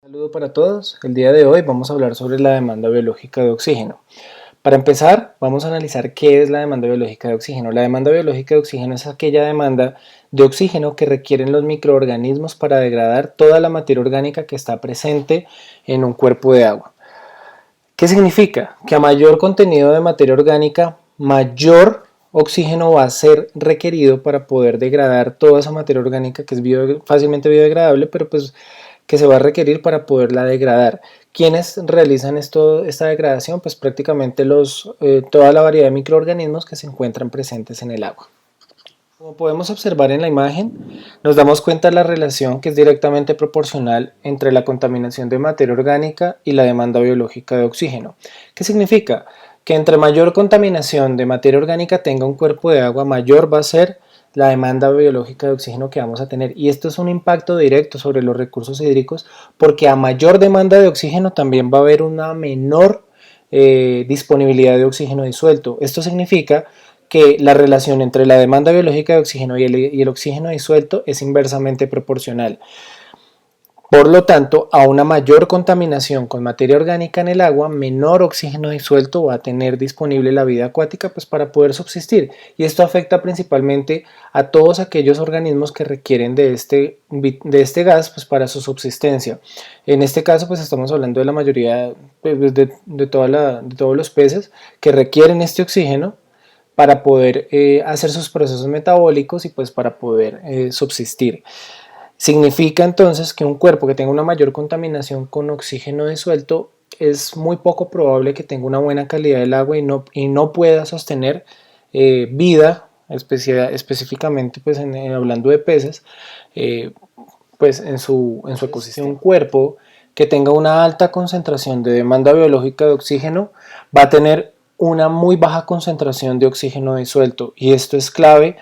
Saludo para todos. El día de hoy vamos a hablar sobre la demanda biológica de oxígeno. Para empezar, vamos a analizar qué es la demanda biológica de oxígeno. La demanda biológica de oxígeno es aquella demanda de oxígeno que requieren los microorganismos para degradar toda la materia orgánica que está presente en un cuerpo de agua. ¿Qué significa? Que a mayor contenido de materia orgánica, mayor oxígeno va a ser requerido para poder degradar toda esa materia orgánica que es fácilmente biodegradable, pero pues que se va a requerir para poderla degradar. ¿Quiénes realizan esta degradación? Pues prácticamente toda la variedad de microorganismos que se encuentran presentes en el agua. Como podemos observar en la imagen, nos damos cuenta de la relación que es directamente proporcional entre la contaminación de materia orgánica y la demanda biológica de oxígeno. ¿Qué significa? Que entre mayor contaminación de materia orgánica tenga un cuerpo de agua, mayor va a ser la demanda biológica de oxígeno que vamos a tener. Y esto es un impacto directo sobre los recursos hídricos, porque a mayor demanda de oxígeno también va a haber una menor disponibilidad de oxígeno disuelto. Esto significa que la relación entre la demanda biológica de oxígeno y el oxígeno disuelto es inversamente proporcional. Por lo tanto, a una mayor contaminación con materia orgánica en el agua, menor oxígeno disuelto va a tener disponible la vida acuática pues, para poder subsistir. Y esto afecta principalmente a todos aquellos organismos que requieren de este gas pues, para su subsistencia. En este caso, pues estamos hablando de la mayoría de todos los peces que requieren este oxígeno para poder hacer sus procesos metabólicos y pues para poder subsistir. Significa entonces que un cuerpo que tenga una mayor contaminación con oxígeno disuelto es muy poco probable que tenga una buena calidad del agua y no pueda sostener vida, específicamente pues hablando de peces, pues en su ecosistema. Un cuerpo que tenga una alta concentración de demanda biológica de oxígeno va a tener una muy baja concentración de oxígeno disuelto, y esto es clave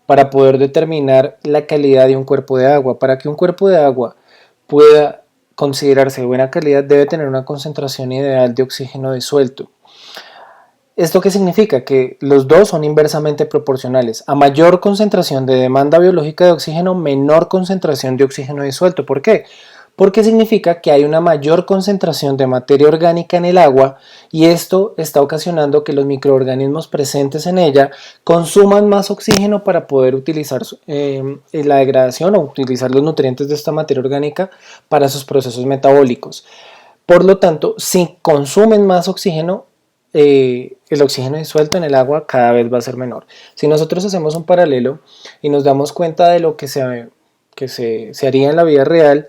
para poder determinar la calidad de un cuerpo de agua. Para que un cuerpo de agua pueda considerarse de buena calidad, debe tener una concentración ideal de oxígeno disuelto. ¿Esto qué significa? Que los dos son inversamente proporcionales. A mayor concentración de demanda biológica de oxígeno, menor concentración de oxígeno disuelto. ¿Por qué? Porque significa que hay una mayor concentración de materia orgánica en el agua, y esto está ocasionando que los microorganismos presentes en ella consuman más oxígeno para poder utilizar la degradación o utilizar los nutrientes de esta materia orgánica para sus procesos metabólicos. Por lo tanto, si consumen más oxígeno, el oxígeno disuelto en el agua cada vez va a ser menor. Si nosotros hacemos un paralelo y nos damos cuenta de lo que se haría en la vida real,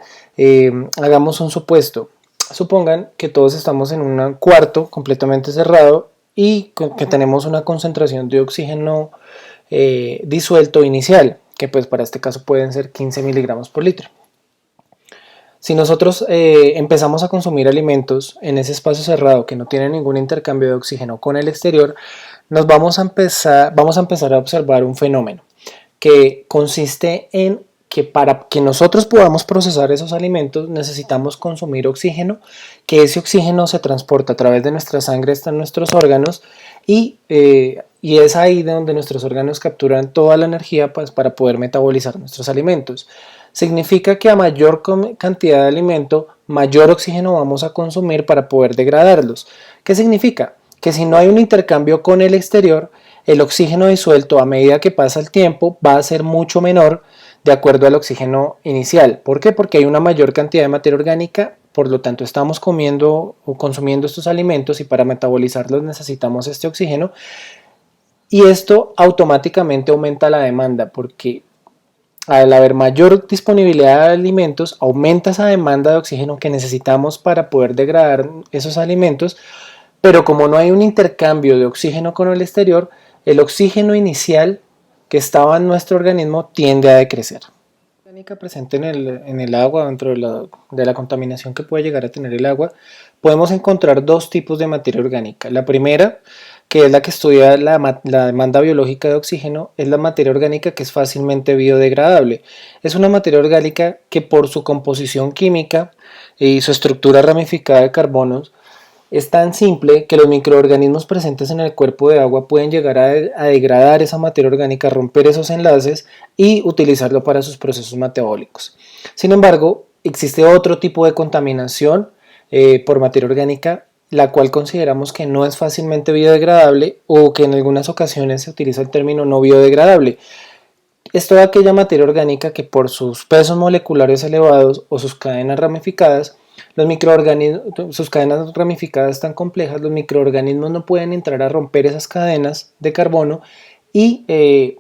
hagamos un supuesto. Supongan que todos estamos en un cuarto completamente cerrado y que tenemos una concentración de oxígeno disuelto inicial, que pues para este caso pueden ser 15 miligramos por litro. Si nosotros empezamos a consumir alimentos en ese espacio cerrado que no tiene ningún intercambio de oxígeno con el exterior, vamos a empezar a observar un fenómeno que consiste en que para que nosotros podamos procesar esos alimentos necesitamos consumir oxígeno, que ese oxígeno se transporta a través de nuestra sangre hasta nuestros órganos, y es ahí donde nuestros órganos capturan toda la energía pues, para poder metabolizar nuestros alimentos. Significa que a mayor cantidad de alimento, mayor oxígeno vamos a consumir para poder degradarlos. ¿Qué significa? Que si no hay un intercambio con el exterior, el oxígeno disuelto a medida que pasa el tiempo va a ser mucho menor de acuerdo al oxígeno inicial. ¿Por qué? Porque hay una mayor cantidad de materia orgánica, por lo tanto estamos comiendo o consumiendo estos alimentos y para metabolizarlos necesitamos este oxígeno, y esto automáticamente aumenta la demanda porque al haber mayor disponibilidad de alimentos aumenta esa demanda de oxígeno que necesitamos para poder degradar esos alimentos, pero como no hay un intercambio de oxígeno con el exterior, el oxígeno inicial que estaba en nuestro organismo tiende a decrecer. La orgánica presente en el agua, dentro de la contaminación que puede llegar a tener el agua, podemos encontrar dos tipos de materia orgánica. La primera, que es la que estudia la demanda biológica de oxígeno, es la materia orgánica que es fácilmente biodegradable. Es una materia orgánica que por su composición química y su estructura ramificada de carbonos es tan simple que los microorganismos presentes en el cuerpo de agua pueden llegar a degradar esa materia orgánica, romper esos enlaces y utilizarlo para sus procesos metabólicos. Sin embargo, existe otro tipo de contaminación por materia orgánica, la cual consideramos que no es fácilmente biodegradable o que en algunas ocasiones se utiliza el término no biodegradable. Es toda aquella materia orgánica que por sus pesos moleculares elevados o sus cadenas ramificadas, los microorganismos, sus cadenas ramificadas tan complejas, los microorganismos no pueden entrar a romper esas cadenas de carbono y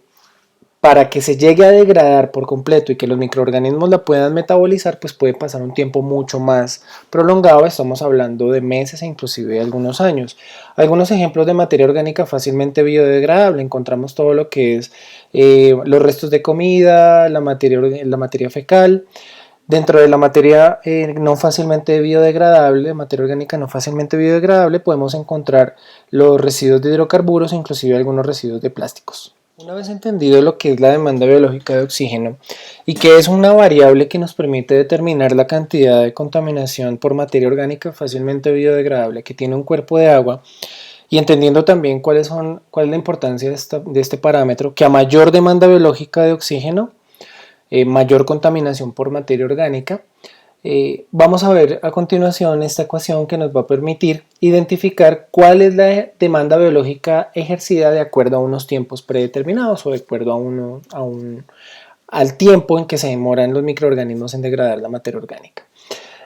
para que se llegue a degradar por completo y que los microorganismos la puedan metabolizar, pues puede pasar un tiempo mucho más prolongado, estamos hablando de meses e inclusive de algunos años. Algunos ejemplos de materia orgánica fácilmente biodegradable, encontramos todo lo que es los restos de comida, la materia fecal. Dentro de la materia no fácilmente biodegradable, materia orgánica no fácilmente biodegradable, podemos encontrar los residuos de hidrocarburos e inclusive algunos residuos de plásticos. Una vez entendido lo que es la demanda biológica de oxígeno y que es una variable que nos permite determinar la cantidad de contaminación por materia orgánica fácilmente biodegradable que tiene un cuerpo de agua, y entendiendo también cuál es la importancia de este parámetro, que a mayor demanda biológica de oxígeno, mayor contaminación por materia orgánica, vamos a ver a continuación esta ecuación que nos va a permitir identificar cuál es la demanda biológica ejercida de acuerdo a unos tiempos predeterminados o de acuerdo al tiempo en que se demoran los microorganismos en degradar la materia orgánica.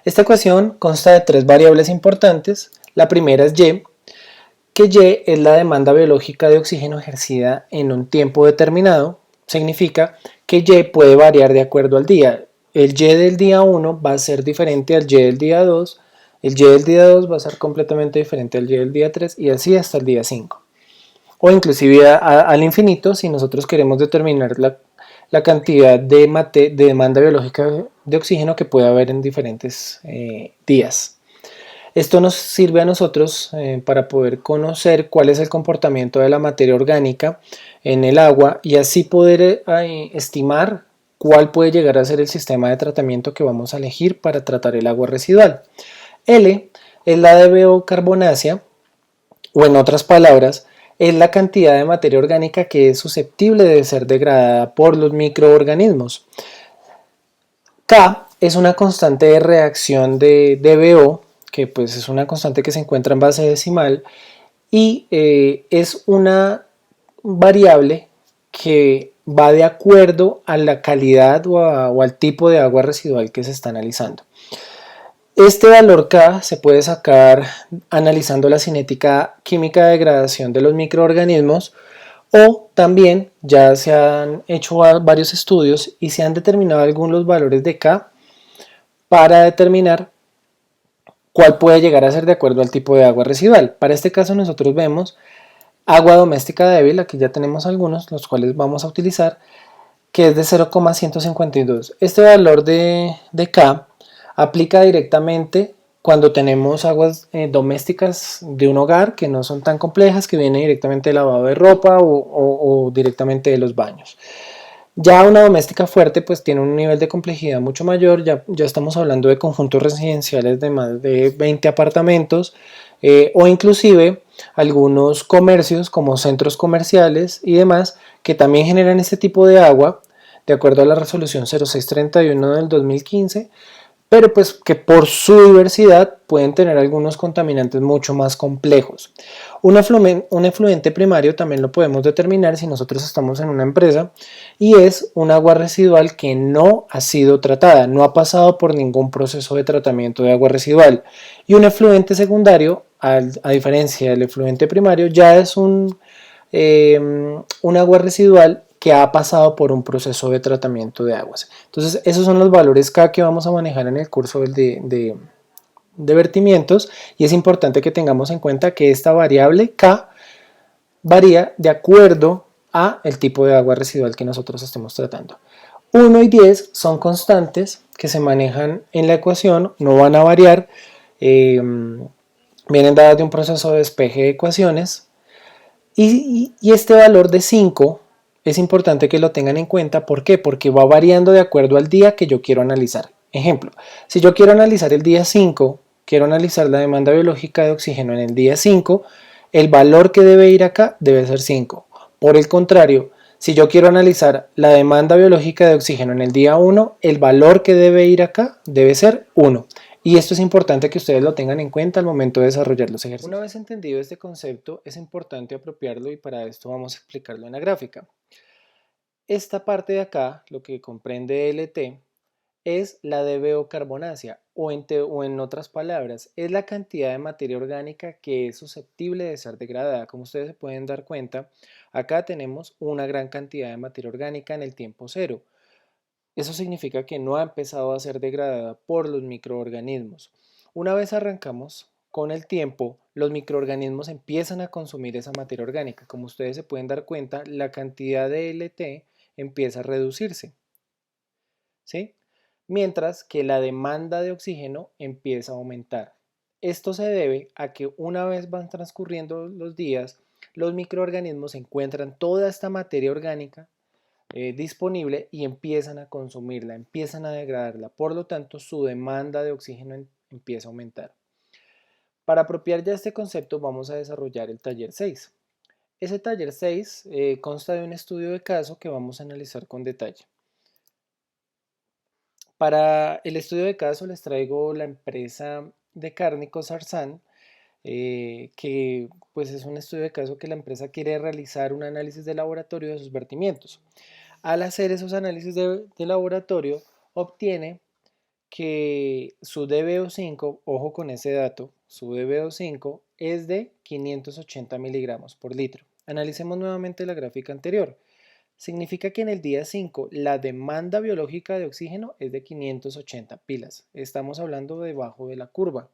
Esta ecuación consta de tres variables importantes. La primera es Y, que Y es la demanda biológica de oxígeno ejercida en un tiempo determinado. Significa que Y puede variar de acuerdo al día. El Y del día 1 va a ser diferente al Y del día 2, el Y del día 2 va a ser completamente diferente al Y del día 3 y así hasta el día 5. O inclusive al infinito si nosotros queremos determinar la cantidad de demanda biológica de oxígeno que puede haber en diferentes días. Esto nos sirve a nosotros para poder conocer cuál es el comportamiento de la materia orgánica en el agua y así poder estimar cuál puede llegar a ser el sistema de tratamiento que vamos a elegir para tratar el agua residual. L es la DBO carbonácea, o en otras palabras, es la cantidad de materia orgánica que es susceptible de ser degradada por los microorganismos. K es una constante de reacción de DBO, que pues es una constante que se encuentra en base decimal y es una variable que va de acuerdo a la calidad o al tipo de agua residual que se está analizando. Este valor K se puede sacar analizando la cinética química de degradación de los microorganismos, o también ya se han hecho varios estudios y se han determinado algunos valores de K para determinar cuál puede llegar a ser de acuerdo al tipo de agua residual. Para este caso nosotros vemos agua doméstica débil, aquí ya tenemos algunos, los cuales vamos a utilizar, que es de 0,152. Este valor de K aplica directamente cuando tenemos aguas domésticas de un hogar que no son tan complejas, que vienen directamente del lavado de ropa o directamente de los baños. Ya una doméstica fuerte pues tiene un nivel de complejidad mucho mayor, ya estamos hablando de conjuntos residenciales de más de 20 apartamentos o inclusive algunos comercios como centros comerciales y demás que también generan este tipo de agua de acuerdo a la resolución 0631 del 2015, pero pues que por su diversidad pueden tener algunos contaminantes mucho más complejos. Un efluente primario también lo podemos determinar si nosotros estamos en una empresa y es un agua residual que no ha sido tratada, no ha pasado por ningún proceso de tratamiento de agua residual. Y un efluente secundario, a diferencia del efluente primario, ya es un agua residual que ha pasado por un proceso de tratamiento de aguas. Entonces esos son los valores K que vamos a manejar en el curso de vertimientos, y es importante que tengamos en cuenta que esta variable K varía de acuerdo a el tipo de agua residual que nosotros estemos tratando. 1 y 10 son constantes que se manejan en la ecuación, no van a variar, vienen dadas de un proceso de despeje de ecuaciones, y este valor de 5 es importante que lo tengan en cuenta. ¿Por qué? Porque va variando de acuerdo al día que yo quiero analizar. Ejemplo, si yo quiero analizar el día 5, quiero analizar la demanda biológica de oxígeno en el día 5, el valor que debe ir acá debe ser 5. Por el contrario, Si yo quiero analizar la demanda biológica de oxígeno en el día 1, el valor que debe ir acá debe ser 1. Y esto es importante que ustedes lo tengan en cuenta al momento de desarrollar los ejercicios. Una vez entendido este concepto, es importante apropiarlo y para esto vamos a explicarlo en la gráfica. Esta parte de acá, lo que comprende LT, es la DBO carbonácea o en otras palabras, es la cantidad de materia orgánica que es susceptible de ser degradada. Como ustedes se pueden dar cuenta, acá tenemos una gran cantidad de materia orgánica en el tiempo cero. Eso significa que no ha empezado a ser degradada por los microorganismos. Una vez arrancamos, con el tiempo, los microorganismos empiezan a consumir esa materia orgánica. Como ustedes se pueden dar cuenta, la cantidad de LT empieza a reducirse, ¿sí? Mientras que la demanda de oxígeno empieza a aumentar. Esto se debe a que una vez van transcurriendo los días, los microorganismos encuentran toda esta materia orgánica disponible y empiezan a consumirla, empiezan a degradarla. Por lo tanto, su demanda de oxígeno empieza a aumentar. Para apropiar ya este concepto, vamos a desarrollar el taller 6. Ese taller 6 consta de un estudio de caso que vamos a analizar con detalle. Para el estudio de caso les traigo la empresa de Cárnicos Arsan, que pues es un estudio de caso que la empresa quiere realizar un análisis de laboratorio de sus vertimientos. Al hacer esos análisis de laboratorio, obtiene que su DBO5, ojo con ese dato, su DBO5 es de 580 miligramos por litro. Analicemos nuevamente la gráfica anterior. Significa que en el día 5 la demanda biológica de oxígeno es de 580 pilas. Estamos hablando debajo de la curva.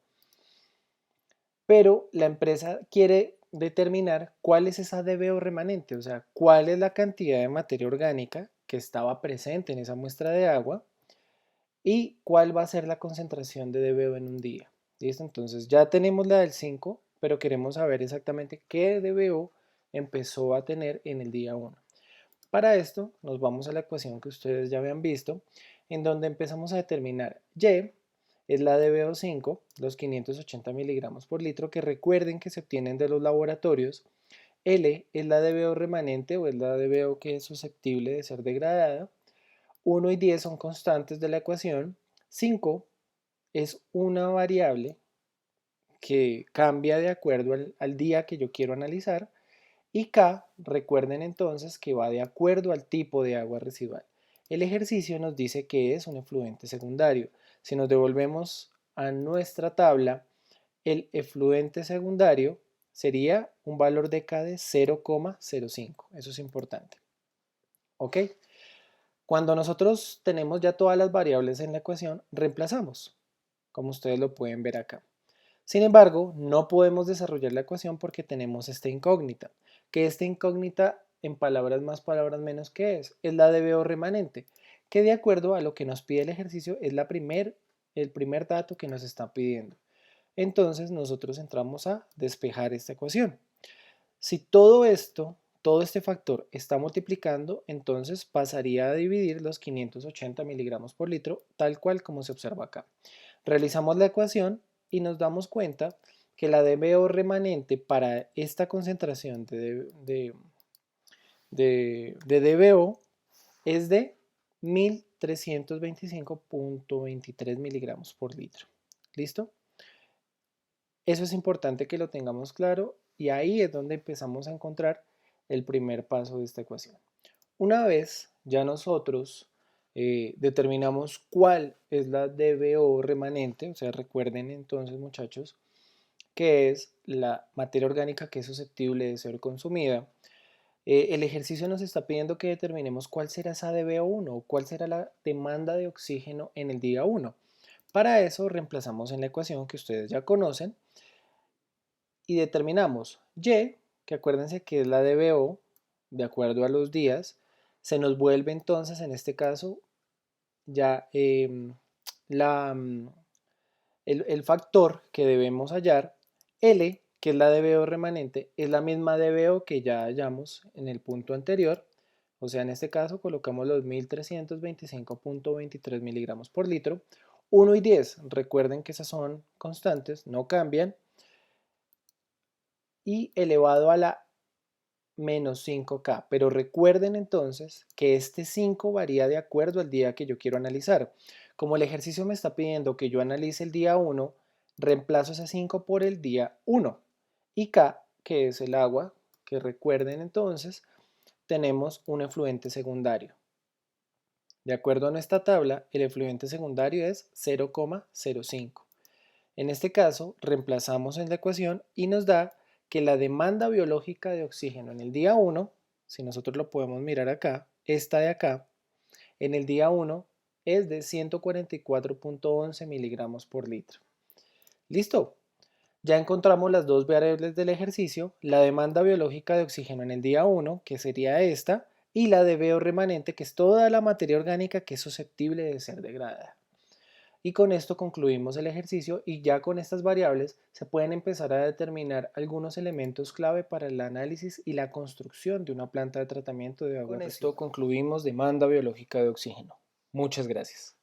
Pero la empresa quiere determinar cuál es esa DBO remanente, o sea, cuál es la cantidad de materia orgánica que estaba presente en esa muestra de agua y cuál va a ser la concentración de DBO en un día. ¿Listo? Entonces ya tenemos la del 5, pero queremos saber exactamente qué DBO empezó a tener en el día 1. Para esto nos vamos a la ecuación que ustedes ya habían visto, en donde empezamos a determinar Y es la DBO5, los 580 miligramos por litro, que recuerden que se obtienen de los laboratorios. L es la DBO remanente o es la DBO que es susceptible de ser degradada. 1 y 10 son constantes de la ecuación. 5 es una variable que cambia de acuerdo al día que yo quiero analizar. Y K, recuerden entonces que va de acuerdo al tipo de agua residual. El ejercicio nos dice que es un efluente secundario. Si nos devolvemos a nuestra tabla, el efluente secundario sería un valor de K de 0,05. Eso es importante. ¿Ok? Cuando nosotros tenemos ya todas las variables en la ecuación, reemplazamos, como ustedes lo pueden ver acá. Sin embargo, no podemos desarrollar la ecuación porque tenemos esta incógnita, que esta incógnita, en palabras más, palabras menos, ¿qué es? Es la DBO remanente, que de acuerdo a lo que nos pide el ejercicio es el primer dato que nos está pidiendo. Entonces nosotros entramos a despejar esta ecuación. Si todo esto, todo este factor está multiplicando, entonces pasaría a dividir los 580 miligramos por litro, tal cual como se observa acá. Realizamos la ecuación y nos damos cuenta que la DBO remanente para esta concentración de DBO es de 1325.23 miligramos por litro. ¿Listo? Eso es importante que lo tengamos claro y ahí es donde empezamos a encontrar el primer paso de esta ecuación. Una vez ya nosotros determinamos cuál es la DBO remanente, o sea, recuerden entonces muchachos, que es la materia orgánica que es susceptible de ser consumida, el ejercicio nos está pidiendo que determinemos cuál será esa DBO1 o cuál será la demanda de oxígeno en el día 1. Para eso reemplazamos en la ecuación que ustedes ya conocen y determinamos Y, que acuérdense que es la DBO, de acuerdo a los días, se nos vuelve entonces en este caso ya la, el factor que debemos hallar. L, que es la DBO remanente, es la misma DBO que ya hallamos en el punto anterior, o sea, en este caso colocamos los 1325.23 miligramos por litro. 1 y 10, recuerden que esas son constantes, no cambian, y elevado a la menos 5K. Pero recuerden entonces que este 5 varía de acuerdo al día que yo quiero analizar. Como el ejercicio me está pidiendo que yo analice el día 1, reemplazo ese 5 por el día 1. Y K, que es el agua, que recuerden entonces, tenemos un efluente secundario. De acuerdo a nuestra tabla, el efluente secundario es 0,05. En este caso, reemplazamos en la ecuación y nos da que la demanda biológica de oxígeno en el día 1, si nosotros lo podemos mirar acá, esta de acá, en el día 1 es de 144.11 miligramos por litro. ¿Listo? Ya encontramos las dos variables del ejercicio, la demanda biológica de oxígeno en el día 1, que sería esta, y la de BO remanente, que es toda la materia orgánica que es susceptible de ser degradada. Y con esto concluimos el ejercicio y ya con estas variables se pueden empezar a determinar algunos elementos clave para el análisis y la construcción de una planta de tratamiento de agua. Con esto concluimos demanda biológica de oxígeno. Muchas gracias.